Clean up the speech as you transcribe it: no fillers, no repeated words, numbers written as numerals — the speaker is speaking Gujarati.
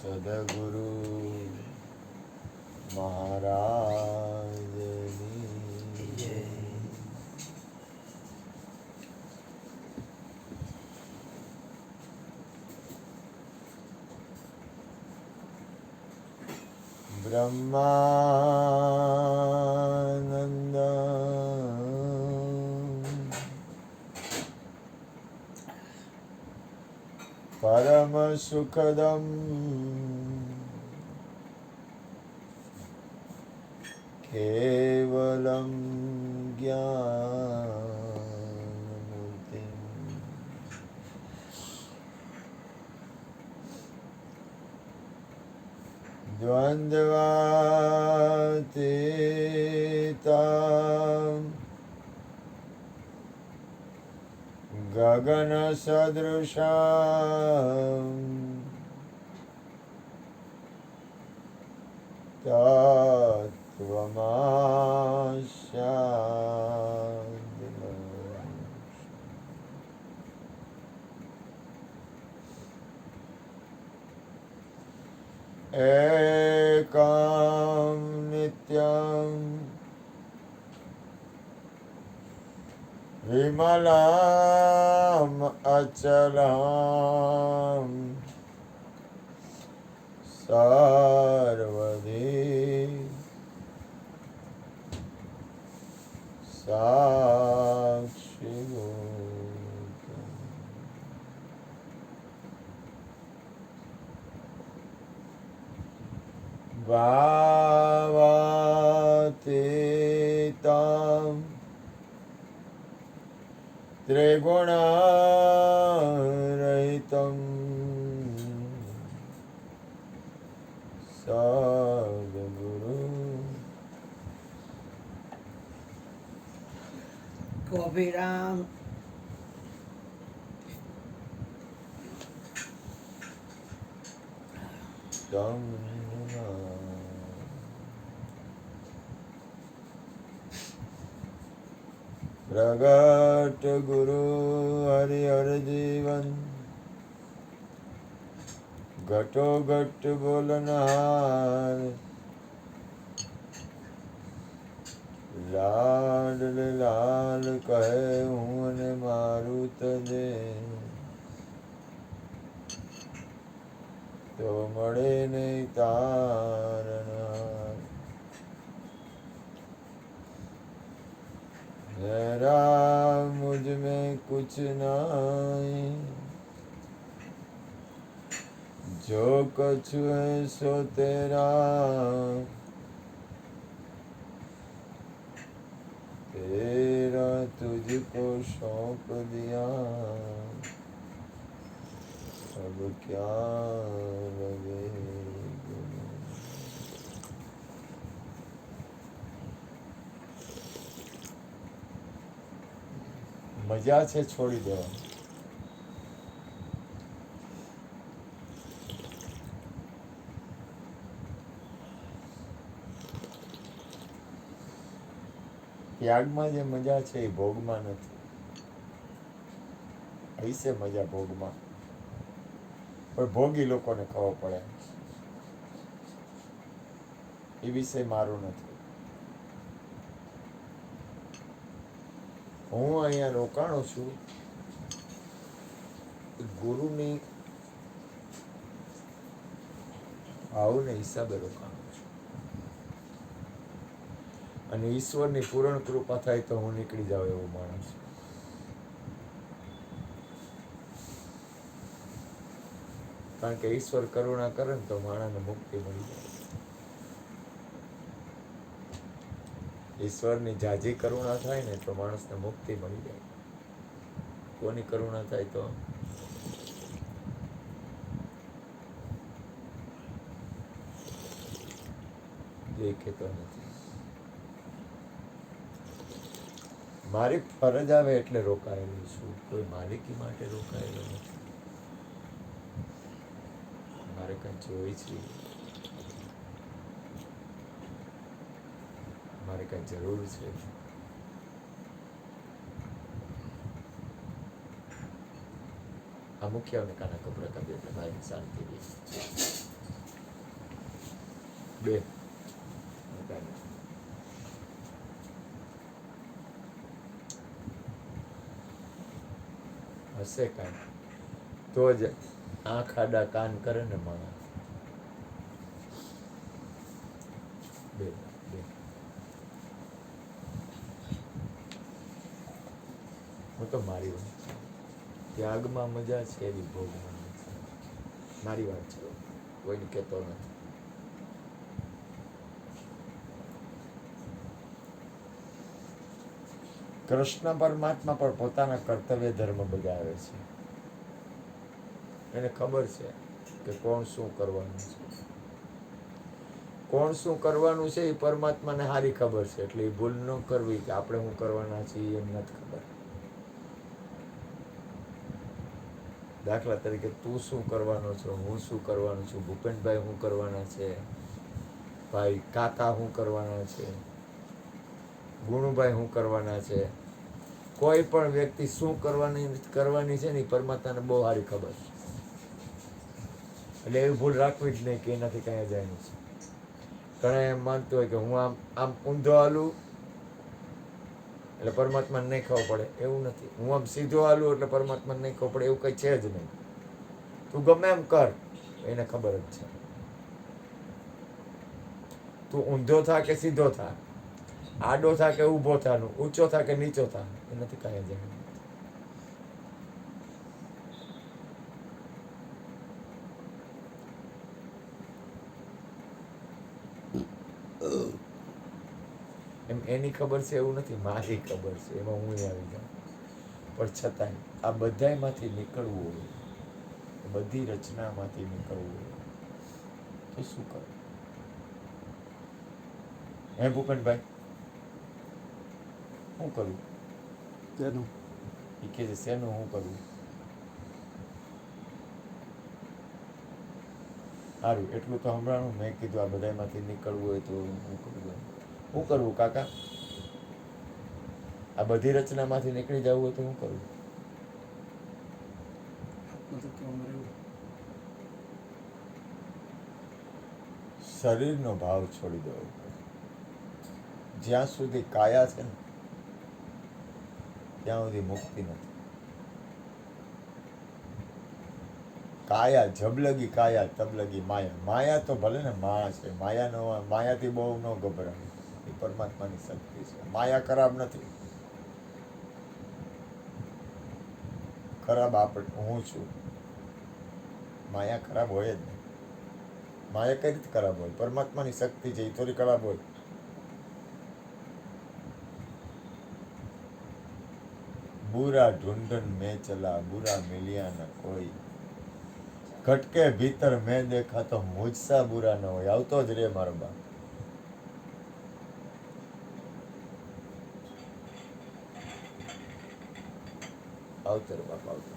સદગુરુ મહારાજની જય. બ્રહ્માનંદ પરમ સુખદમ કેવલમ જ્ઞાનમૂર્તિ દ્વંદ્વાતીતમ ગગન સદૃશમ તત્વમસ્યાદિ એકમ નિત્યમ વિમલામ અચલામ સર્વધી સાક્ષીભૂત ભાવાતીતમ ત્રિગુણારહિતમ સદગુરુ ગોભીરામ પ્રગટ ગુરુ હરિહર જીવન ઘટો ઘટ બોલનહાર લાડ લાલ કહે હું અને મારું તજે તો મળે નહીં તારણહાર मेरा मुझ में कुछ नहीं जो कुछ है सो तेरा तेरा तुझको सौंप दिया अब क्या लगे મજા છે છોડી દેવાની. ત્યાગમાં જે મજા છે એ ભોગમાં નથી. અહીં છે મજા ભોગમાં, પણ ભોગી લોકોને ખબર પડે. એ વિષય મારું નથી. હું અહીંયા રોકાણો છું ગુરુની ભાવને હિસાબે રોકાણો છું, અને ઈશ્વરની પૂર્ણ કૃપા થાય તો હું નીકળી જાઉં એવો માણસ છું. કારણ કે ઈશ્વર કરુણા કરે ને તો માણસને મુક્તિ મળી જાય. ઈશ્વરની જાજી કરુણા થાય ને તો માણસને મુક્તિ મળી જાય. કોની કરુણા થાય તો દેખે તો નથી. મારી ફરજ આવે એટલે રોકાયેલું છું, કોઈ માલિકી માટે રોકાયેલો નથી. મારે કઈ જોઈ છે, મારે કઈ જરૂર છે. આ મુખ્ય અને કાના કપડા કબીર ભાઈ શાંતિ બે હશે કાંઈ તો જ આંખ આડા કાન કરે ને માણસ. બે બે હું તો મારી વાત ત્યાગમાં મજા છે એવી ભોગમાં નથી. મારી વાત છે, કોઈને કહેતો નથી. કૃષ્ણ પરમાત્મા પણ પોતાના કર્તવ્ય ધર્મ બજાવે છે. એને ખબર છે કે કોણ શું કરવાનું છે. કોણ શું કરવાનું છે એ પરમાત્માને સારી ખબર છે, એટલે એ ભૂલ ન કરવી કે આપણે શું કરવાના છીએ એમ નથી ખબર. દાખલા તરીકે તું શું કરવાનો છો, હું શું કરવાનું છું, ભૂપેનભાઈ શું કરવાના છે, ભાઈ કાકા શું કરવાના છે, ગુણુભાઈ શું કરવાના છે, કોઈ પણ વ્યક્તિ શું કરવાની છે ને એ પરમાત્માને બહુ સારી ખબર છે. એટલે એવી ભૂલ રાખવી જ નહીં કે એનાથી કઈ અજાણ્યું છે. ઘણા એમ માનતું હોય કે હું આમ આમ ઊંધો હાલું એટલે પરમાત્માને નહીં ખબર પડે, એવું નથી. હું આમ સીધો હાલું એટલે પરમાત્માને નહીં ખબર પડે, એવું કંઈ છે જ નહીં. તું ગમે એમ કર, એને ખબર જ છે. તું ઊંધો થા કે સીધો થા, આડો થા કે ઊભો થા, ઊંચો થા કે નીચો થા, એનાથી કાંઈ જ નહીં. એમ એની ખબર છે એવું નથી, મારી ખબર છે, એમાં હું આવી જાઉં. પણ છતાંય આ બધાયમાંથી નીકળવું હોય, બધી રચનામાંથી નીકળવું હોય તો શું કરવું? હે ભૂપેનભાઈ, શું કરવું? તેનું એ કહે છે શેનું શું કરવું? સારું, એટલું તો હમણાં મેં કીધું આ બધાયમાંથી નીકળવું હોય તો શું કરવું? શું કરવું કાકા? આ બધી રચનામાંથી નીકળી જવું હોય તો શું કરવું? શરીરનો ભાવ છોડી દેવો પડે. જ્યાં સુધી કાયા છે ને ત્યાં સુધી મુક્તિ નથી. કાયા જબલગી કાયા તબલગી માયા. માયા તો ભલે ને માં છે, માયાથી બહુ ન ગભરાય, એ પરમાત્માની શક્તિ છે. માયા ખરાબ નથી. ખરાબ હું છું. માયા ખરાબ હોય જ નહીં. માયા કઈ રીતે ખરાબ હોય? પરમાત્માની શક્તિ છે, એ થોડી ખરાબ હોય. बुरा ढूंढन में चला बुरा मिलिया न कोई, खटके भीतर मैं देखा तो मुझसा बुरा न હોય. આવતો જ રે મારો બાપ. આવતો રે બાપ, આવતો.